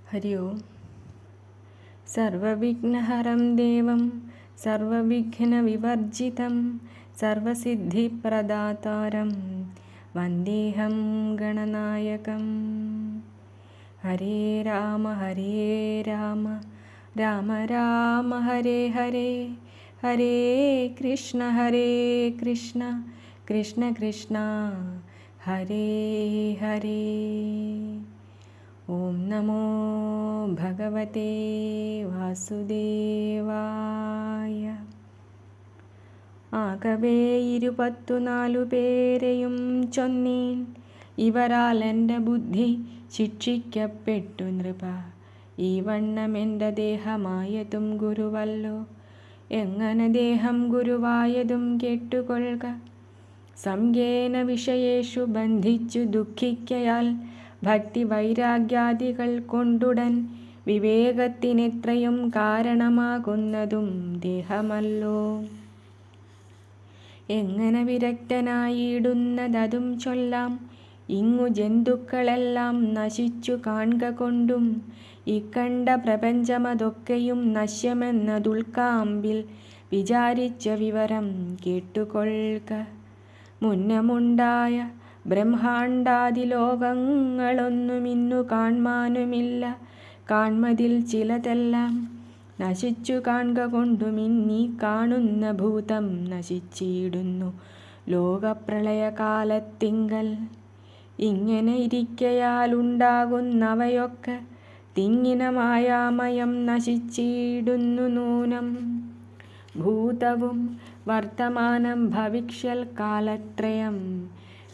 ഹരി ഓം. സർവവിഘ്നഹരം ദേവം സർവവിഘ്നവിവർജിതം സർവസിദ്ധിപ്രദാതാരം വന്ദേഹം ഗണനായകം. ഹരേ രാമ രാമ രാമ ഹരേ ഹരേ, ഹരേ കൃഷ്ണ കൃഷ്ണ കൃഷ്ണ ഹരേ ഹരേ. ഓം നമോ ഭഗവതേ വാസുദേവായ. ആകവേ 24 പേരെയും ചൊന്നീൻ, ഇവരാൽ എൻ്റെ ബുദ്ധി ശിക്ഷിക്കപ്പെട്ടു നൃപ. ഈ വണ്ണം എൻ്റെ ദേഹമായതും ഗുരുവല്ലോ. എങ്ങനെ ദേഹം ഗുരുവായതും കേട്ടുകൊള്ളുക. സംജ്ഞേന വിഷയേഷു ബന്ധിച്ചു ദുഃഖിക്കയാൽ ഭക്തി വൈരാഗ്യാദികൾ കൊണ്ടുടൻ വിവേകത്തിനെത്രയും കാരണമാകുന്നതും ദേഹമല്ലോ. എങ്ങനെ വിരക്തനായിടുന്നതും ചൊല്ലാം. ഇങ്ങു ജന്തുക്കളെല്ലാം നശിച്ചു കാൺക കൊണ്ടും ഇക്കണ്ട പ്രപഞ്ചമതൊക്കെയും നശ്യമെന്നതുൾക്കാമ്പിൽ വിചാരിച്ച വിവരം കേട്ടുകൊള്ളുക. മുന്നമുണ്ടായ ബ്രഹ്മാണ്ടാദി ലോകങ്ങളൊന്നുമിന്നു കാൺമാനുമില്ല. കാൺമതിൽ ചിലതെല്ലാം നശിച്ചു കാൺക കൊണ്ടുമിന്നീ കാണുന്ന ഭൂതം നശിച്ചിടുന്നു ലോകപ്രളയകാലത്തിങ്കൽ. ഇങ്ങനെ ഇരിക്കയാലുണ്ടാകുന്നവയൊക്കെ തിങ്ങിന മായാമയം നശിച്ചിടുന്നു നൂനം. ഭൂതവും വർത്തമാനം ഭവിഷ്യൽ കാലത്രയം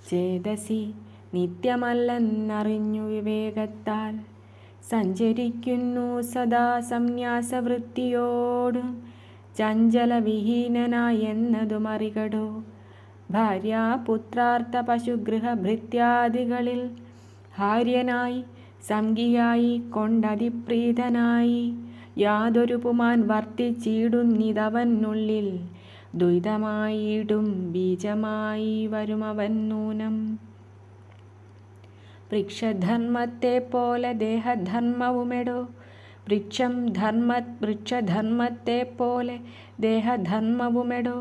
ചേതസി നിത്യമല്ലെന്നറിഞ്ഞു വിവേകത്താൽ സഞ്ചരിക്കുന്നു സദാ സംന്യാസവൃത്തിയോടും ചഞ്ചലവിഹീനനായെന്നതും അറികടോ. ഭാര്യ പുത്രാർത്ഥ പശുഗൃഹ ഭൃത്യാദികളിൽ ഹാര്യനായി സംഗിയായി കൊണ്ടതിപ്രീതനായി യാതൊരു പുമാൻ വർത്തിച്ചിടുന്നിതവനുള്ളിൽ ദ്വൈതമായിടും ബീജമായി വരുമവൻ നൂനം. വൃക്ഷധർമ്മത്തെ പോലെ ദേഹധർമ്മവുമെടോ. വൃക്ഷധർമ്മത്തെ പോലെ ദേഹധർമ്മവുമെടോ.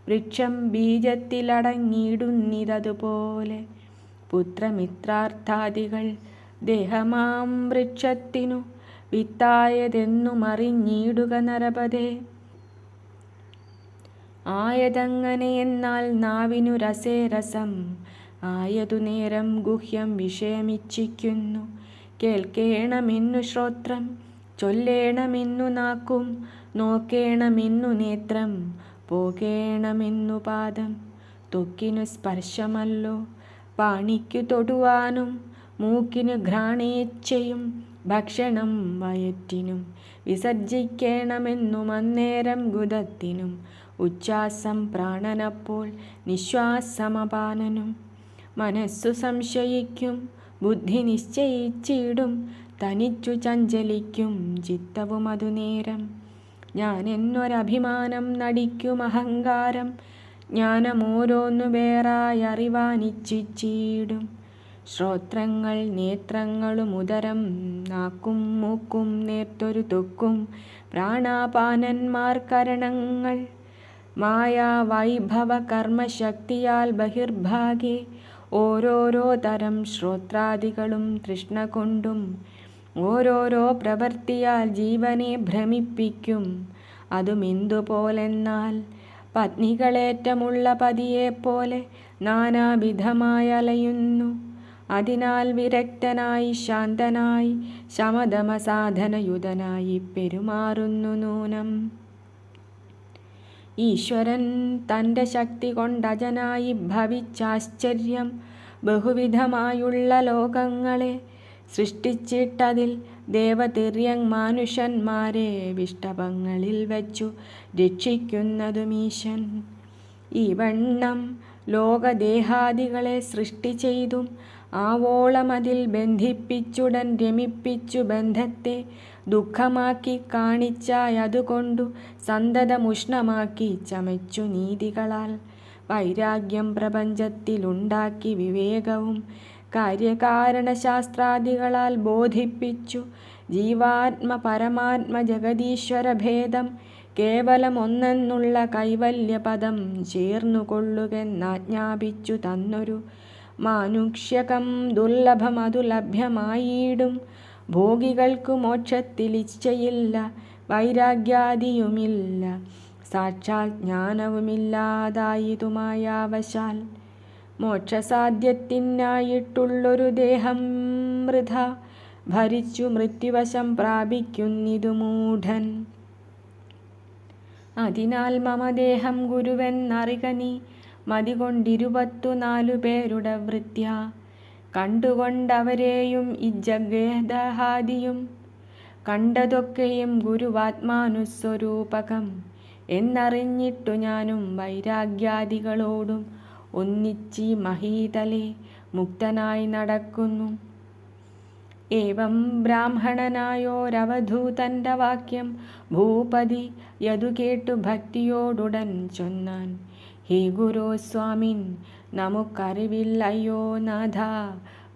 വൃക്ഷം ബീജത്തിലടങ്ങിയിടുന്നിതതുപോലെ പുത്രമിത്രാർത്ഥാദികൾ ദേഹമാം വൃക്ഷത്തിനു വിത്തായതെന്നുമറിഞ്ഞിടുക നരപതേ. ആയതങ്ങനെയെന്നാൽ നാവിനു രസേ രസം, ആയതു നേരം ഗുഹ്യം വിഷയമിച്ഛിക്കുന്നു. കേൾക്കേണമെന്നു ശ്രോത്രം, ചൊല്ലേണമെന്നു നാക്കും, നോക്കേണമെന്നു നേത്രം, പോകേണമെന്നു പാദം. ത്വക്കിനു സ്പർശമല്ലോ പാണിക്കു തൊടുവാനും, മൂക്കിനു ഘ്രാണേച്ഛയും ഭക്ഷണം വയറ്റിനും വിസർജിക്കണമെന്നും അന്നേരം ഗുദത്തിനും ഉച്ഛ്വാസം പ്രാണനപ്പോൾ നിശ്വാസമപാനനും. മനസ്സു സംശയിക്കും, ബുദ്ധി നിശ്ചയിച്ചിടും, തനിച്ചു ചഞ്ചലിക്കും ചിത്തവും അതുനേരം. ഞാൻ എന്നൊരഭിമാനം നടിക്കും അഹങ്കാരം, ജ്ഞാനമോരോന്നു വേറായി അറിവാനിച്ഛിച്ചിടും. ശ്രോത്രങ്ങൾ നേത്രങ്ങളും ഉദരം നാക്കും മൂക്കും നേർത്തൊരു ത്വക്കും പ്രാണാപാനന്മാർ കരണങ്ങൾ മായാവൈഭവ കർമ്മശക്തിയാൽ ബഹിർഭാഗേ ഓരോരോ തരം ശ്രോത്രാദികളും തൃഷ്ണ കൊണ്ടും ഓരോരോ പ്രവൃത്തിയാൽ ജീവനെ ഭ്രമിപ്പിക്കും. അതുമെന്തുപോലെന്നാൽ പത്നികളേറ്റമുള്ള പതിയെപ്പോലെ നാനാവിധമായി അലയുന്നു. അതിനാൽ വിരക്തനായി ശാന്തനായി ശമദമസാധനയുതനായി പെരുമാറുന്നു നൂനം. ഈശ്വരൻ തൻ്റെ ശക്തി കൊണ്ടജനായി ഭവിച്ചാശ്ചര്യം ബഹുവിധമായുള്ള ലോകങ്ങളെ സൃഷ്ടിച്ചിട്ടതിൽ ദേവതിര്യങ് വിഷ്ടപങ്ങളിൽ വച്ചു രക്ഷിക്കുന്നതുമീശൻ. ഈ വണ്ണം ലോകദേഹാദികളെ സൃഷ്ടി ചെയ്തും ആവോളം അതിൽ ബന്ധിപ്പിച്ചുടൻ രമിപ്പിച്ചു ബന്ധത്തെ ദുഃഖമാക്കി കാണിച്ചായതുകൊണ്ടു സന്തതമുഷ്ണമാക്കി ചമച്ചു നീതികളാൽ വൈരാഗ്യം പ്രപഞ്ചത്തിലുണ്ടാക്കി വിവേകവും കാര്യകാരണശാസ്ത്രാദികളാൽ ബോധിപ്പിച്ചു. ജീവാത്മ പരമാത്മ ജഗദീശ്വര ഭേദം കേവലം ഒന്നെന്നുള്ള കൈവല്യപദം ചേർന്നുകൊള്ളുകെന്നാജ്ഞാപിച്ചു തന്നൊരു മാനുഷ്യകം ദുർലഭമതു ലഭ്യമായിടും. ഭോഗികൾക്കു മോക്ഷത്തിൽ ഇച്ഛയില്ല, വൈരാഗ്യാദിയുമില്ല, സാക്ഷാൽ ജ്ഞാനവുമില്ലാതായതുമായാവശാൽ മോക്ഷസാധ്യത്തിനായിട്ടുള്ളൊരു ദേഹം വൃഥ ഭരിച്ചു മൃത്യുവശം പ്രാപിക്കുന്നിതു മൂഢൻ. അതിനാൽ മമദേഹം ഗുരുവെന്നറിക നീ, മതികൊണ്ടിരുപത്തുനാലു പേരുടെ വൃത്യ കണ്ടുകൊണ്ടവരെയും ഇജ്ജഗേദഹാദിയും കണ്ടതൊക്കെയും ഗുരുവാത്മാനുസ്വരൂപകം എന്നറിഞ്ഞിട്ടു ഞാനും വൈരാഗ്യാദികളോടും ഒന്നിച്ചീ മഹീതലേ മുക്തനായി നടക്കുന്നു. ഏവം ബ്രാഹ്മണനായോരവധൂതന്റെ വാക്യം ഭൂപതി യതു കേട്ടു ഭക്തിയോടുടൻ ചൊന്നാൻ. ഹേ ഗുരു സ്വാമിൻ, നമുക്കറിവില്ലയോ നാഥ,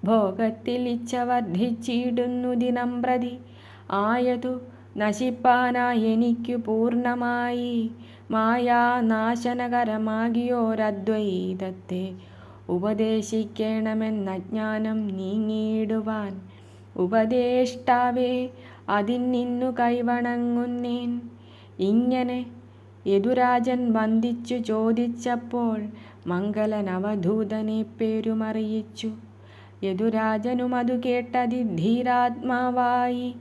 ഭോഗത്തിൽ ഇച്ഛ വർദ്ധിച്ചിടുന്നു ദിനം പ്രതി. ആയതു നശിപ്പാനായെനിക്കു പൂർണ്ണമായി മായാനാശനകരമാകിയോരദ്വൈതത്തെ ഉപദേശിക്കണമെന്നജ്ഞാനം നീങ്ങിയിടുവാൻ. ഉപദേഷ്ടാവേ, അതിന്നിന്നു കൈവണങ്ങുന്നേൻ. ഇങ്ങനെ യദുരാജൻ വന്ദിച്ചു ചോദിച്ചപ്പോൾ മംഗലനവധൂതനെ പേരുമറിയിച്ചു. യദുരാജനുമതു കേട്ടതിധീരാത്മാവായി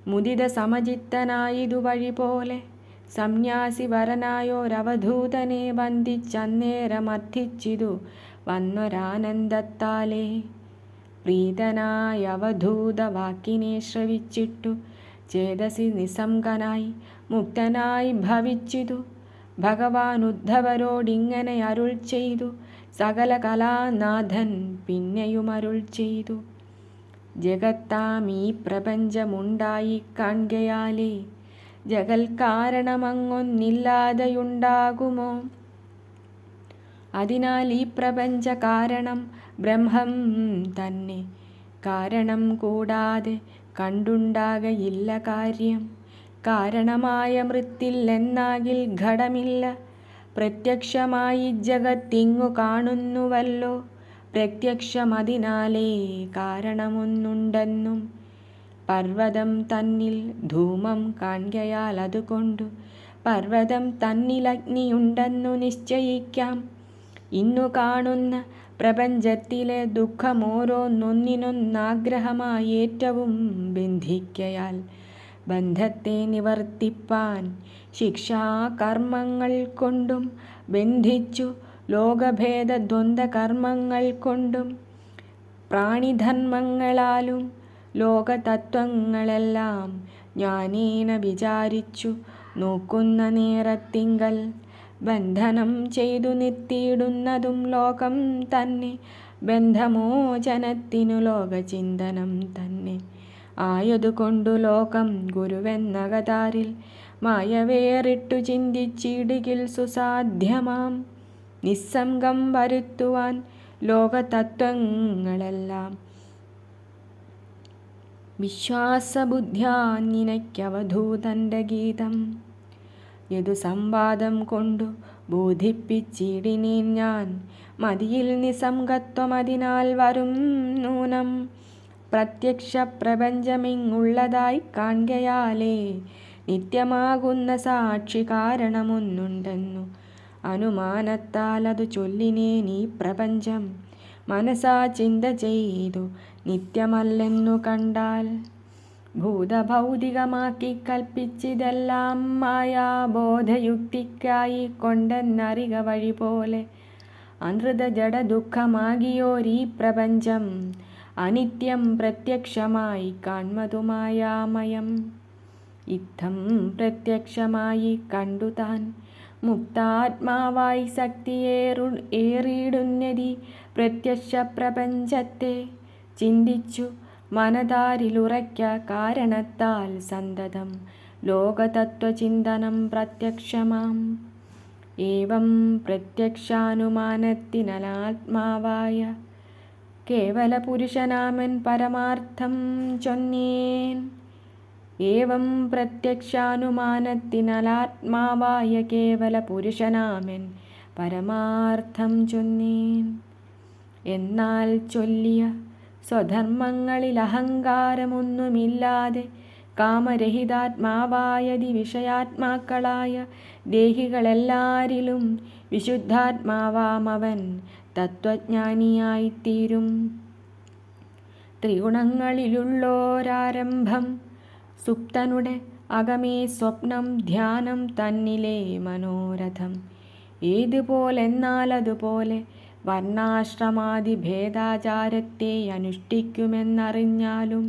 മുദിത സമചിത്തനായിതുവഴി പോലെ സംന്യാസി വരനായോരവധൂതനെ വന്ദിച്ചന്നേരമർത്ഥിച്ചിതു വന്നൊരാനന്ദത്താലേ. പ്രീതനായവധൂത വാക്കിനെ ശ്രവിച്ചിട്ടു ചേതസി നിസ്സംഗനായി മുക്തനായി ഭവിച്ചിതു. ഭഗവാൻ ഉദ്ധവരോടിങ്ങനെ അരുൾ ചെയ്തു. സകല കലാനാഥൻ പിന്നെയും അരുൾ ചെയ്തു. ജഗത്താം ഈ പ്രപഞ്ചമുണ്ടായി കാൺകയാലേ ജഗൽ കാരണമങ്ങൊന്നില്ലാതെയുണ്ടാകുമോ? അതിനാൽ ഈ പ്രപഞ്ച കാരണം ബ്രഹ്മം തന്നെ. കാരണം കൂടാതെ കണ്ടുണ്ടാകയില്ല കാര്യം. കാരണമായ മൃത്തില്ലെന്നാകിൽ ഘടമില്ല. പ്രത്യക്ഷമായി ജഗത്തിങ്ങു കാണുന്നുവല്ലോ. പ്രത്യക്ഷമതിനാലേ കാരണമൊന്നുണ്ടെന്നും. പർവ്വതം തന്നിൽ ധൂമം കാൺകയാൽ അതുകൊണ്ടു പർവ്വതം തന്നിലഗ്നിയുണ്ടെന്നു നിശ്ചയിക്കാം. ഇന്നു കാണുന്ന പ്രപഞ്ചത്തിലെ ദുഃഖമോരോന്നൊന്നിനൊന്നാഗ്രഹമായി ഏറ്റവും ബന്ധിക്കയാൽ ബന്ധത്തെ നിവർത്തിപ്പാൻ ശിക്ഷാകർമ്മങ്ങൾ കൊണ്ടും ബന്ധിച്ചു ലോകഭേദ ദ്വന്ദ്കർമ്മങ്ങൾ കൊണ്ടും പ്രാണിധർമ്മങ്ങളാലും ലോകതത്വങ്ങളെല്ലാം ജ്ഞാനേന വിചാരിച്ചു നോക്കുന്ന നേരത്തിങ്കൽ ബന്ധനം ചെയ്തു നിർത്തിയിടുന്നതും ലോകം തന്നെ. ബന്ധമോചനത്തിനു ലോകചിന്തനം തന്നെ ആയതുകൊണ്ടു ലോകം ഗുരുവെന്നകതാരിൽ മായ വേറിട്ടു ചിന്തിച്ചിടുകിൽ സുസാധ്യമാം. നിസ്സംഗം വരുത്തുവാൻ ലോകതത്വങ്ങളെല്ലാം വിശ്വാസബുദ്ധ്യാ നിനയ്ക്കവധൂതന്റെ ഗീതം യതു സംവാദം കൊണ്ടു ബോധിപ്പിച്ചിടിനേൻ ഞാൻ. മതിയിൽ നിസ്സംഗത്വമതിനാൽ വരും നൂനം. പ്രത്യക്ഷ പ്രപഞ്ചമിങ്ങുള്ളതായി കാൺകയാലേ നിത്യമാകുന്ന സാക്ഷി കാരണമൊന്നുണ്ടെന്നു അനുമാനത്താൽ അതു ചൊല്ലിനേൻ. ഈ പ്രപഞ്ചം മനസാ ചിന്ത ചെയ്തു നിത്യമല്ലെന്നു കണ്ടാൽ ഭൂതഭൗതികമാക്കി കൽപ്പിച്ചിതെല്ലാം മായാബോധയുക്തിക്കായി കൊണ്ടെന്നറിക വഴി പോലെ. അനൃത ജഡ ദുഃഖമാകിയോരീ പ്രപഞ്ചം അനിത്യം പ്രത്യക്ഷമായി കാൺമതുമായാമയം. ഇത്തം പ്രത്യക്ഷമായി കണ്ടു താൻ മുക്താത്മാവായി ശക്തിയേറിയിടുന്നതി പ്രത്യക്ഷ പ്രപഞ്ചത്തെ ചിന്തിച്ചു മനതാരിലുറയ്ക്ക കാരണത്താൽ സന്തതം ലോകതത്വചിന്തനം പ്രത്യക്ഷമാം. ഏവം പ്രത്യക്ഷാനുമാനത്തിനാത്മാവായ കേവല പുരുഷനാമൻ പരമാർത്ഥം ചൊന്നേൻ. ഏവം പ്രത്യക്ഷാനുമാനത്തിനാലാത്മാവായ കേവല പുരുഷനാമൻ പരമാർത്ഥം ചൊന്നേൻ. എന്നാൽ ചൊല്ലിയ സ്വധർമ്മങ്ങളിൽ അഹങ്കാരമൊന്നുമില്ലാതെ കാമരഹിതാത്മാവായ വിഷയാത്മാക്കളായ ദേഹികളെല്ലാരിലും വിശുദ്ധാത്മാവാമവൻ തത്വജ്ഞാനിയായിത്തീരും. ത്രിഗുണങ്ങളിലുള്ളോരാരംഭം സുപ്തനുടെ അകമേ സ്വപ്നം ധ്യാനം തന്നിലെ മനോരഥം. ഏതുപോലെന്നാലതുപോലെ വർണ്ണാശ്രമാദി ഭേദാചാരത്തെ അനുഷ്ഠിക്കുമെന്നറിഞ്ഞാലും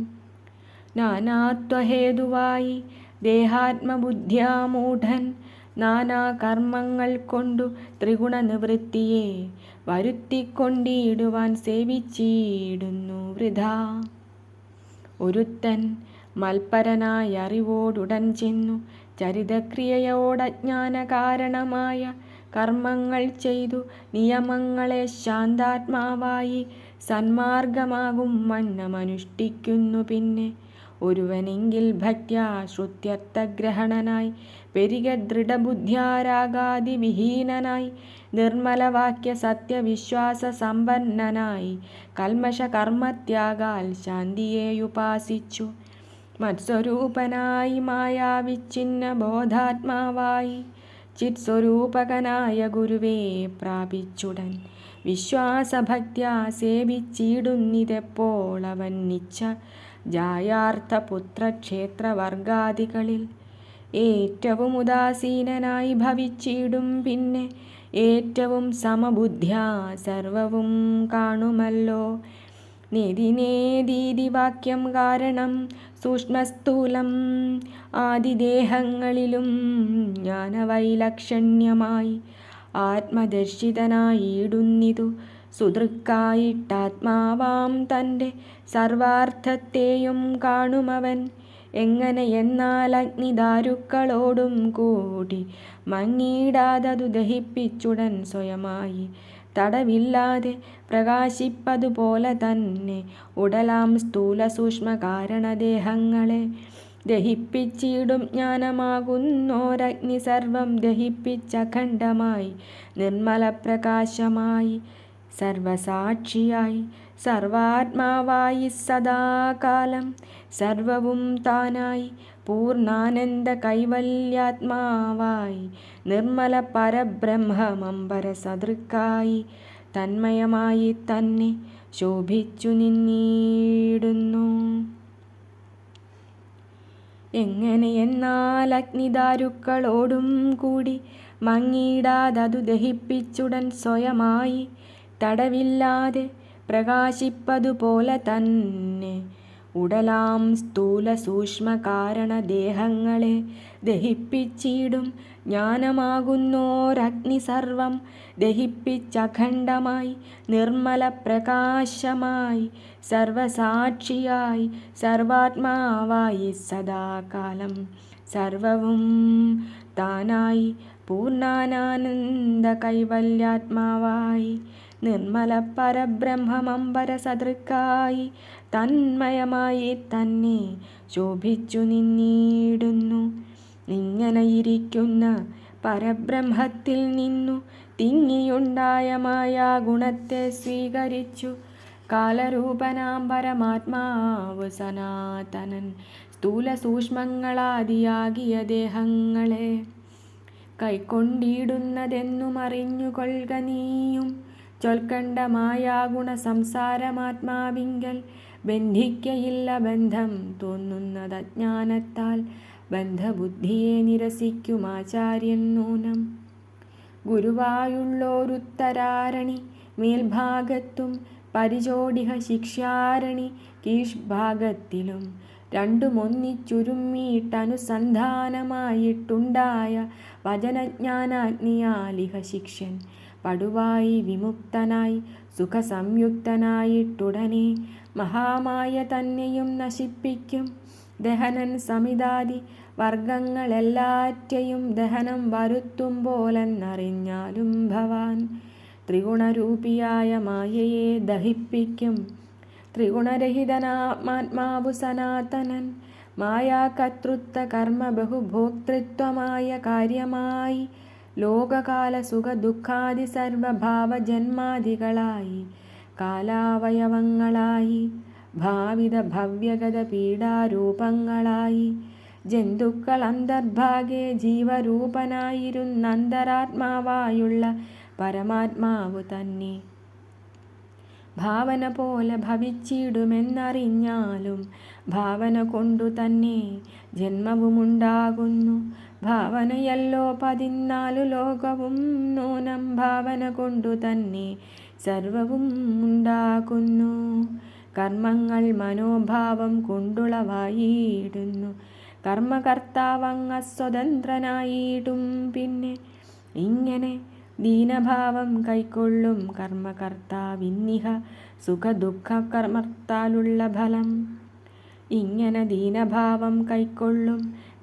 നാനാത്വഹേതുവായി ദേഹാത്മബുദ്ധ്യാമൂഢൻ നാനാ കർമ്മങ്ങൾ കൊണ്ടു ത്രിഗുണനിവൃത്തിയെ വരുത്തിക്കൊണ്ടിടുവാൻ സേവിച്ചിടുന്നു വൃഥാ. ഒരുത്തൻ മൽപരനായ അറിവോടുടൻ ചെന്നു ചരിതക്രിയയോടജ്ഞാന കാരണമായ കർമ്മങ്ങൾ ചെയ്തു നിയമങ്ങളെ ശാന്താത്മാവായി സന്മാർഗമാകും വണ്ണമനുഷ്ഠിക്കുന്നു. പിന്നെ ഒരുവനെങ്കിൽ ഭക്ത്യാ ശ്രുത്യർത്ഥഗ്രഹണനായി പെരിക ദൃഢബുദ്ധ്യാരാഗാദി വിഹീനനായി നിർമ്മലവാക്യ സത്യവിശ്വാസ സമ്പന്നനായി കൽമഷ കർമ്മത്യാഗാൽ ശാന്തിയെയുപാസിച്ചു മത്സ്വരൂപനായി മായാവിച്ഛിന്ന ബോധാത്മാവായി ചിത്സ്വരൂപകനായ ഗുരുവേ പ്രാപിച്ചുടൻ വിശ്വാസഭക്ത്യാ സേവിച്ചിടുന്നിതെപ്പോൾ അവൻ നിച്ച ജായാർത്ഥപുത്രക്ഷേത്രവർഗാദികളിൽ ഏറ്റവും ഉദാസീനനായി ഭവിച്ചിടും. പിന്നെ ഏറ്റവും സമബുദ്ധ്യാ സർവവും കാണുമല്ലോ. നേതിനേതീതി വാക്യം കാരണം സൂക്ഷ്മസ്ഥൂലം ആദിദേഹങ്ങളിലും ജ്ഞാനവൈലക്ഷണ്യമായി ആത്മദർശിതനായിടുന്നിതു സുദൃക്കായിട്ടാത്മാവാം തൻ്റെ സർവാർത്ഥത്തെയും കാണുമവൻ. എങ്ങനെയെന്നാൽ അഗ്നിദാരുക്കളോടും കൂടി മങ്ങിയിടാതതു ദഹിപ്പിച്ചുടൻ സ്വയമായി തടവില്ലാതെ പ്രകാശിപ്പതുപോലെ തന്നെ ഉടലാം സ്ഥൂല സൂക്ഷ്മ കാരണദേഹങ്ങളെ ദഹിപ്പിച്ചിടും. ജ്ഞാനമാകുന്നോരഗ്നി സർവം ദഹിപ്പിച്ചഖണ്ഡമായി നിർമ്മലപ്രകാശമായി സർവസാക്ഷിയായി സർവാത്മാവായി സദാകാലം സർവവും താനായി പൂർണ്ണാനന്ദ കൈവല്യാത്മാവായി നിർമ്മല പരബ്രഹ്മമമ്പര സദൃക്കായി തന്മയമായി തന്നെ ശോഭിച്ചു നിന്നിടുന്നു. എങ്ങനെയെന്നാൽ അഗ്നിദാരുക്കളോടും കൂടി മങ്ങിയിടാതതു ദഹിപ്പിച്ചുടൻ സ്വയമായി തടവില്ലാതെ പ്രകാശിപ്പതുപോലെ തന്നെ ഉടലാം സ്ഥൂല സൂക്ഷ്മ കാരണദേഹങ്ങളെ ദഹിപ്പിച്ചിടും. ജ്ഞാനമാകുന്നോരഗ്നി സർവം ദഹിപ്പിച്ചഖണ്ഡമായി നിർമ്മല പ്രകാശമായി സർവസാക്ഷിയായി സർവാത്മാവായി സദാകാലം സർവവും താനായി പൂർണ്ണാനന്ദ കൈവല്യാത്മാവായി നിർമ്മല പരബ്രഹ്മമമ്പര സദൃക്കായി തന്മയമായി തന്നെ ശോഭിച്ചു നിന്നിടുന്നു. ഇങ്ങനെയിരിക്കുന്ന പരബ്രഹ്മത്തിൽ നിന്നു തിങ്ങിയുണ്ടായ മായാഗുണത്തെ സ്വീകരിച്ചു കാലരൂപനാം പരമാത്മാവ് സനാതനൻ സ്ഥൂല സൂക്ഷ്മങ്ങളാദിയാകിയ ദേഹങ്ങളെ കൈക്കൊണ്ടിടുന്നതെന്നുമറിഞ്ഞുകൊള്ളുക നീയും. ചൊൽക്കണ്ട മായാഗുണ സംസാരമാത്മാവിങ്കൽ ബന്ധിക്കയില്ല. ബന്ധം തോന്നുന്നതജ്ഞാനത്താൽ ബന്ധബുദ്ധിയെ നിരസിക്കുമാചാര്യൻ നൂനം. ഗുരുവായുള്ളോരുത്തരാരണി മേൽഭാഗത്തും പരിചോടിഹ ശിക്ഷ്യാരണി കീഴ്ഭാഗത്തിലും രണ്ടുമൊന്നിച്ചുരുമ്മിയിട്ടനുസന്ധാനമായിട്ടുണ്ടായ വചനജ്ഞാനാഗ്നിയാലിഹ ശിക്ഷ്യൻ പടുവായി വിമുക്തനായി സുഖസംയുക്തനായിട്ടുടനെ മഹാമായ തന്നെയും നശിപ്പിക്കും. ദഹനൻ സമിതാദി വർഗങ്ങളെല്ലാറ്റെയും ദഹനം വരുത്തുമ്പോലെന്നറിഞ്ഞാലും ഭവാൻ ത്രിഗുണരൂപിയായ മായയെ ദഹിപ്പിക്കും. ത്രിഗുണരഹിതനാത്മാവു സനാതനൻ മായാകർത്തൃത്വ കർമ്മ ബഹുഭോക്തൃത്വമായ കാര്യമായി ലോകകാല സുഖ ദുഃഖാദി സർവഭാവജന്മാദികളായി കാലാവയവങ്ങളായി ഭാവിത ഭവ്യഗത പീഡാരൂപങ്ങളായി ജന്തുക്കൾ അന്തർഭാഗെ ജീവരൂപനായിരുന്നന്തരാത്മാവായുള്ള പരമാത്മാവു തന്നെ ഭാവന പോലെ ഭവിച്ചിടുമെന്നറിഞ്ഞാലും ഭാവന കൊണ്ടു തന്നെ ജന്മവുമുണ്ടാകുന്നു. ഭാവനയല്ലോ 14 ലോകവും നൂനം ഭാവന കൊണ്ടു തന്നെ സർവവും ഉണ്ടാകുന്നു. കർമ്മങ്ങൾ മനോഭാവം കൊണ്ടുളവായിടുന്നു. കർമ്മകർത്താവങ്ങ സ്വതന്ത്രനായിടും. പിന്നെ ഇങ്ങനെ ദീനഭാവം കൈക്കൊള്ളും കർമ്മകർത്താവിന്നിഹ സുഖദുഃഖ കർമ്മത്താലുള്ള ഫലം. ഇങ്ങനെ ദീനഭാവം കൈക്കൊള്ളും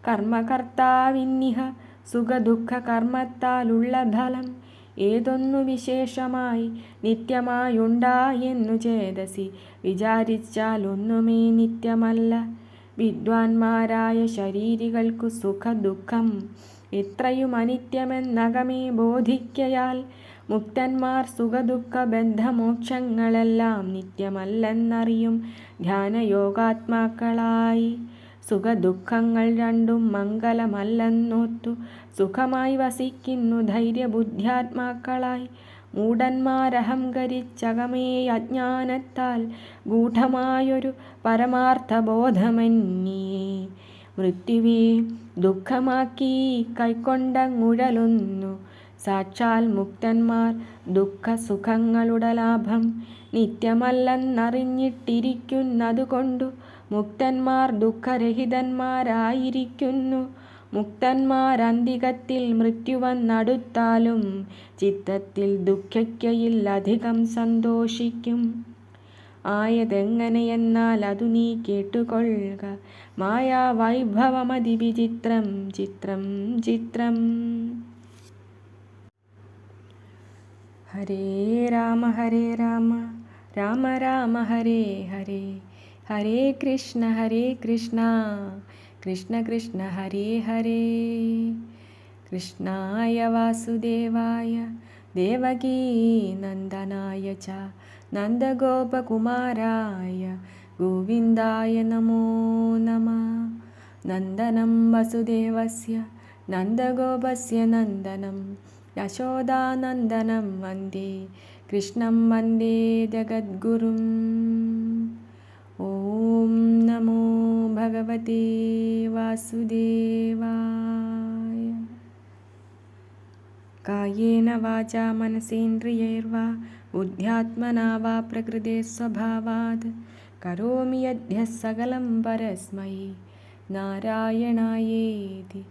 കർമ്മകർത്താവിന്നിഹ സുഖദുഃഖ കർമ്മത്താലുള്ള ഫലം ഏതൊന്നു വിശേഷമായി നിത്യമായുണ്ടായെന്നു ചേതസി വിചാരിച്ചാൽ ഒന്നുമേ നിത്യമല്ല. വിദ്വാൻമാരായ ശരീരികൾക്കു സുഖദുഃഖം എത്രയും അനിത്യമെന്നകമേ ബോധിക്കയാൽ മുക്തന്മാർ സുഖദുഃഖ ബന്ധമോക്ഷങ്ങളെല്ലാം നിത്യമല്ലെന്നറിയും ധ്യാനയോഗാത്മാക്കളായി. സുഖദുഃഖങ്ങൾ രണ്ടും മംഗലമല്ലെന്നോർത്തു സുഖമായി വസിക്കുന്നു ധൈര്യബുദ്ധ്യാത്മാക്കളായി. മൂഢന്മാരഹങ്കരിച്ചകമേ അജ്ഞാനത്താൽ ഗൂഢമായൊരു പരമാർത്ഥബോധമന്യേ മൃത്യുവേ ദുഃഖമാക്കി കൈക്കൊണ്ടങ്ങുഴലുന്നു. സാക്ഷാൽ മുക്തന്മാർ ദുഃഖസുഖങ്ങളുടെ ലാഭം നിത്യമല്ലെന്നറിഞ്ഞിട്ടിരിക്കുന്നതുകൊണ്ടു മുക്തന്മാർ ദുഃഖരഹിതന്മാരായിരിക്കുന്നു. മുക്തന്മാരന്തികത്തിൽ മൃത്യുവന്നടുത്താലും ചിത്തത്തിൽ ദുഃഖിക്കയില്ലധികം സന്തോഷിക്കും. ആയതെങ്ങനെയെന്നാൽ അതു നീ കേട്ടുകൊള്ളുക. മായാവൈഭവമതിവിചിത്രം ചിത്രം ചിത്രം. ഹരേ രാമ രാമ രാമ ഹരേ ഹരേ, ഹരേ കൃഷ്ണ കൃഷ്ണ കൃഷ്ണ ഹരേ ഹരേ. കൃഷ്ണായ വാസുദേവായ ദേവകീ നന്ദനായ ച നന്ദഗോപകുമാരായ ഗോവിന്ദായ നമോ നമഃ. നന്ദനം വസുദേവസ്യ നന്ദഗോപസ്യ നന്ദനം യശോദാനന്ദനം വന്ദേ കൃഷ്ണം വന്ദേ ജഗദ്ഗുരും. ഓം നമോ ഭഗവതേ വാസുദേവായ. കായേന വാചാ മനസേന്ദ്രിയൈർവാ ബുദ്ധ്യാത്മനാ വാ പ്രകൃതേ സ്വഭാവാത് കരോമി യദ്യഃ സകലം പരസ്മൈ നാരായണായേതി